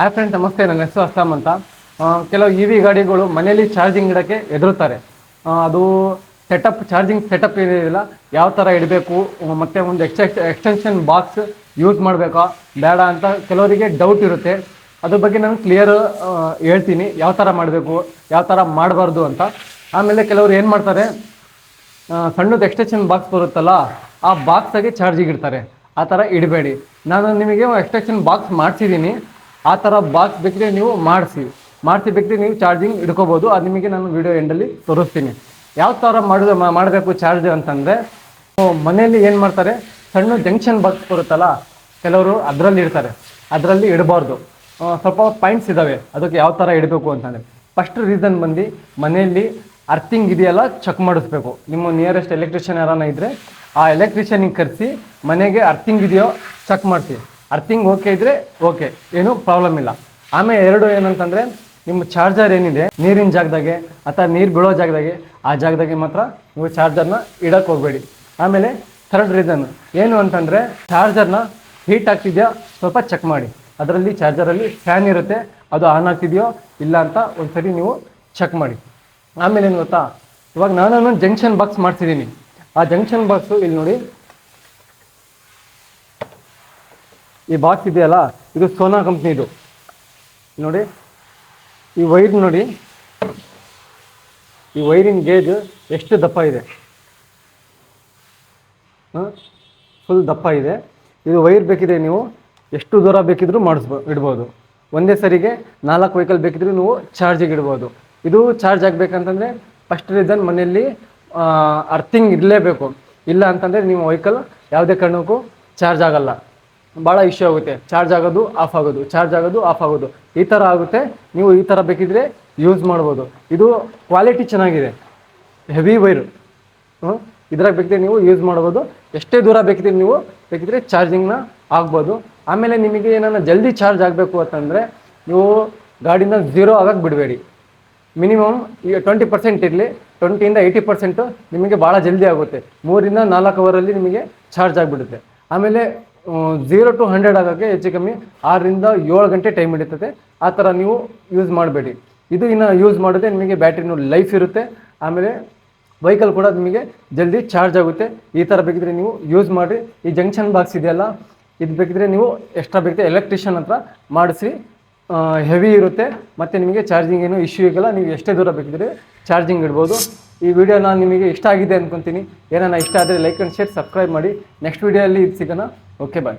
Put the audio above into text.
Hi friends, ನಮಸ್ತೆ. ನನ್ನ ಹೆಸರು ಅಸ್ಲಾಮ್ ಅಂತ. ಕೆಲವು ಇ ವಿ ಗಾಡಿಗಳು ಮನೆಯಲ್ಲಿ ಚಾರ್ಜಿಂಗ್ ಇಡೋಕ್ಕೆ ಹೆದರುತ್ತಾರೆ. ಅದು ಚಾರ್ಜಿಂಗ್ ಸೆಟಪ್ ಏನಿಲ್ಲ, ಯಾವ ಥರ ಇಡಬೇಕು, ಮತ್ತು ಒಂದು ಎಕ್ಸ್ಟೆನ್ಷನ್ ಬಾಕ್ಸ್ ಯೂಸ್ ಮಾಡಬೇಕಾ ಬೇಡ ಅಂತ ಕೆಲವರಿಗೆ ಡೌಟ್ ಇರುತ್ತೆ. ಅದ್ರ ಬಗ್ಗೆ ನಾನು ಕ್ಲಿಯರ್ ಹೇಳ್ತೀನಿ, ಯಾವ ಥರ ಮಾಡಬೇಕು, ಯಾವ ಥರ ಮಾಡಬಾರ್ದು ಅಂತ. ಆಮೇಲೆ ಕೆಲವರು ಏನು ಮಾಡ್ತಾರೆ, ಸಣ್ಣದು ಎಕ್ಸ್ಟೆನ್ಷನ್ ಬಾಕ್ಸ್ ಬರುತ್ತಲ್ಲ, ಆ ಬಾಕ್ಸಾಗೆ ಚಾರ್ಜಿಂಗ್ ಇಡ್ತಾರೆ. ಆ ಥರ ಇಡಬೇಡಿ. ನಾನು ನಿಮಗೆ ಎಕ್ಸ್ಟೆನ್ಷನ್ ಬಾಕ್ಸ್ ಮಾಡಿಸಿದ್ದೀನಿ. ಆ ಥರ ಬಾಕ್ಸ್ ಬೇಕಿದ್ರೆ ನೀವು ಮಾಡಿಸಿ ಬೇಕಿದ್ರೆ ನೀವು ಚಾರ್ಜಿಂಗ್ ಇಡ್ಕೋಬೋದು. ಅದು ನಿಮಗೆ ನಾನು ವಿಡಿಯೋ ಎಂಡಲ್ಲಿ ತೋರಿಸ್ತೀನಿ. ಯಾವ ಥರ ಮಾಡಬೇಕು ಚಾರ್ಜ್ ಅಂತಂದರೆ, ಮನೆಯಲ್ಲಿ ಏನು ಮಾಡ್ತಾರೆ, ಸಣ್ಣ ಜಂಕ್ಷನ್ ಬಾಕ್ಸ್ ಬರುತ್ತಲ್ಲ, ಕೆಲವರು ಅದರಲ್ಲಿ ಇಡ್ತಾರೆ. ಅದರಲ್ಲಿ ಇಡಬಾರ್ದು. ಸ್ವಲ್ಪ ಪಾಯಿಂಟ್ಸ್ ಇದ್ದಾವೆ ಅದಕ್ಕೆ ಯಾವ ಥರ ಇಡಬೇಕು ಅಂತಂದರೆ. ಫಸ್ಟ್ ರೀಸನ್ ಬಂದು ಮನೆಯಲ್ಲಿ ಅರ್ಥಿಂಗ್ ಇದೆಯಲ್ಲ ಚೆಕ್ ಮಾಡಿಸ್ಬೇಕು. ನಿಮ್ಮ ನಿಯರೆಸ್ಟ್ ಎಲೆಕ್ಟ್ರಿಷಿಯನ್ ಯಾರನ್ನ ಇದ್ದರೆ ಆ ಎಲೆಕ್ಟ್ರಿಷಿಯನಿಗೆ ಕರೆಸಿ ಮನೆಗೆ ಅರ್ಥಿಂಗ್ ಇದೆಯೋ ಚೆಕ್ ಮಾಡಿಸಿ. ಅರ್ಥಿಂಗ್ ಓಕೆ ಇದ್ದರೆ ಓಕೆ, ಏನೂ ಪ್ರಾಬ್ಲಮ್ ಇಲ್ಲ. ಆಮೇಲೆ ಎರಡು ಏನಂತಂದರೆ, ನಿಮ್ಮ ಚಾರ್ಜರ್ ಏನಿದೆ ನೀರಿನ ಜಾಗದಾಗೆ ಅಥವಾ ನೀರು ಬೀಳೋ ಜಾಗದಾಗೆ, ಆ ಜಾಗದಾಗೆ ಮಾತ್ರ ನೀವು ಚಾರ್ಜರ್ನ ಇಡೋಕ್ಕೆ ಹೋಗಬೇಡಿ. ಆಮೇಲೆ ಥರ್ಡ್ ರೀಸನ್ ಏನು ಅಂತಂದರೆ, ಚಾರ್ಜರ್ನ ಹೀಟ್ ಆಗ್ತಿದೆಯಾ ಸ್ವಲ್ಪ ಚೆಕ್ ಮಾಡಿ. ಅದರಲ್ಲಿ ಚಾರ್ಜರಲ್ಲಿ ಫ್ಯಾನ್ ಇರುತ್ತೆ, ಅದು ಆನ್ ಆಗ್ತಿದೆಯೋ ಇಲ್ಲ ಅಂತ ಒಂದ್ಸರಿ ನೀವು ಚೆಕ್ ಮಾಡಿ. ಆಮೇಲೆ ಏನು ಗೊತ್ತಾ, ಇವಾಗ ನಾನು ಜಂಕ್ಷನ್ ಬಾಕ್ಸ್ ಮಾಡ್ತಿದ್ದೀನಿ. ಆ ಜಂಕ್ಷನ್ ಬಾಕ್ಸು ಇಲ್ಲಿ ನೋಡಿ, ಈ ಬಾಕ್ಸ್ ಇದೆಯಲ್ಲ, ಇದು ಸೋನಾ ಕಂಪ್ನಿದು ನೋಡಿ. ಈ ವೈರ್ ನೋಡಿ, ಈ ವೈರಿನ ಗೇಜ್ ಎಷ್ಟು ದಪ್ಪ ಇದೆ, ಫುಲ್ ದಪ್ಪ ಇದೆ. ಇದು ವೈರ್ ಬೇಕಿದ್ರೆ ನೀವು ಎಷ್ಟು ದೂರ ಬೇಕಿದ್ರೂ ಇಡ್ಬೋದು. ಒಂದೇ ಸರಿಗೆ 4 ವೆಹಿಕಲ್ ಬೇಕಿದ್ರೂ ನೀವು ಚಾರ್ಜಿಗೆ ಇಡ್ಬೋದು. ಇದು ಚಾರ್ಜ್ ಆಗಬೇಕಂತಂದರೆ ಫಸ್ಟ್ ರೀಸನ್ ಮನೆಯಲ್ಲಿ ಅರ್ಥಿಂಗ್ ಇರಲೇಬೇಕು. ಇಲ್ಲ ಅಂತಂದರೆ ನಿಮ್ಮ ವೆಹಿಕಲ್ ಯಾವುದೇ ಕಾರಣಕ್ಕೂ ಚಾರ್ಜ್ ಆಗಲ್ಲ. ಭಾಳ ಇಶ್ಯೂ ಆಗುತ್ತೆ. ಚಾರ್ಜ್ ಆಗೋದು ಆಫ್ ಆಗೋದು, ಚಾರ್ಜ್ ಆಗೋದು ಆಫ್ ಆಗೋದು, ಈ ಥರ ಆಗುತ್ತೆ. ನೀವು ಈ ಥರ ಬೇಕಿದ್ರೆ ಯೂಸ್ ಮಾಡ್ಬೋದು. ಇದು ಕ್ವಾಲಿಟಿ ಚೆನ್ನಾಗಿದೆ, ಹೆವಿ ವೈರು. ಇದ್ರಾಗ ಬೇಕಿದ್ರೆ ನೀವು ಯೂಸ್ ಮಾಡ್ಬೋದು. ಎಷ್ಟೇ ದೂರ ಬೇಕಿದ್ರೆ ನೀವು ಬೇಕಿದ್ರೆ ಚಾರ್ಜಿಂಗ್ನ ಆಗ್ಬೋದು. ಆಮೇಲೆ ನಿಮಗೆ ಏನಾರ ಜಲ್ದಿ ಚಾರ್ಜ್ ಆಗಬೇಕು ಅಂತಂದರೆ, ನೀವು ಗಾಡಿನ 0 ಆಗೋಕ್ಕೆ ಬಿಡಬೇಡಿ. ಮಿನಿಮಮ್ ಈಗ 20% ಇರಲಿ. 20ಇಂದ 80% ನಿಮಗೆ ಭಾಳ ಜಲ್ದಿ ಆಗುತ್ತೆ. 3 ಇಂದ 4 ಅವರಲ್ಲಿ ನಿಮಗೆ ಚಾರ್ಜ್ ಆಗಿಬಿಡುತ್ತೆ. ಆಮೇಲೆ 0 to 100 ಆಗೋಕ್ಕೆ ಹೆಚ್ಚು ಕಮ್ಮಿ 6 ರಿಂದ 7 ಗಂಟೆ ಟೈಮ್ ಹಿಡಿತದೆ. ಆ ಥರ ನೀವು ಯೂಸ್ ಮಾಡಬೇಡಿ. ಇದು ಇನ್ನು ಯೂಸ್ ಮಾಡಿದ್ರೆ ನಿಮಗೆ ಬ್ಯಾಟ್ರಿನೂ ಲೈಫ್ ಇರುತ್ತೆ. ಆಮೇಲೆ ವೆಹಿಕಲ್ ಕೂಡ ನಿಮಗೆ ಜಲ್ದಿ ಚಾರ್ಜ್ ಆಗುತ್ತೆ. ಈ ಥರ ಬೇಕಿದ್ರೆ ನೀವು ಯೂಸ್ ಮಾಡಿರಿ. ಈ ಜಂಕ್ಷನ್ ಬಾಕ್ಸ್ ಇದೆಯಲ್ಲ, ಇದು ಬೇಕಿದ್ರೆ ನೀವು ಎಕ್ಸ್ಟ್ರಾ ಬೇಕಿದ್ರೆ ಎಲೆಕ್ಟ್ರಿಷಿಯನ್ ಹತ್ರ ಮಾಡಿಸಿ. ಹೆವಿ ಇರುತ್ತೆ ಮತ್ತು ನಿಮಗೆ ಚಾರ್ಜಿಂಗ್ ಏನು ಇಶ್ಯೂ ಇರಲ್ಲ. ನೀವು ಎಷ್ಟೇ ದೂರ ಬೇಕಿದ್ರೆ ಚಾರ್ಜಿಂಗ್ ಇಡ್ಬೋದು. ಈ ವಿಡಿಯೋ ನಾನು ನಿಮಗೆ ಇಷ್ಟ ಆಗಿದೆ ಅಂದ್ಕೊತೀನಿ. ಏನಾನ ಇಷ್ಟ ಆದರೆ ಲೈಕ್ ಆ್ಯಂಡ್ ಶೇರ್, ಸಬ್ಸ್ಕ್ರೈಬ್ ಮಾಡಿ. ನೆಕ್ಸ್ಟ್ ವಿಡಿಯೋಲ್ಲಿ ಇದು ಸಿಗೋಣ. ಓಕೆ, ಬಾಯ್.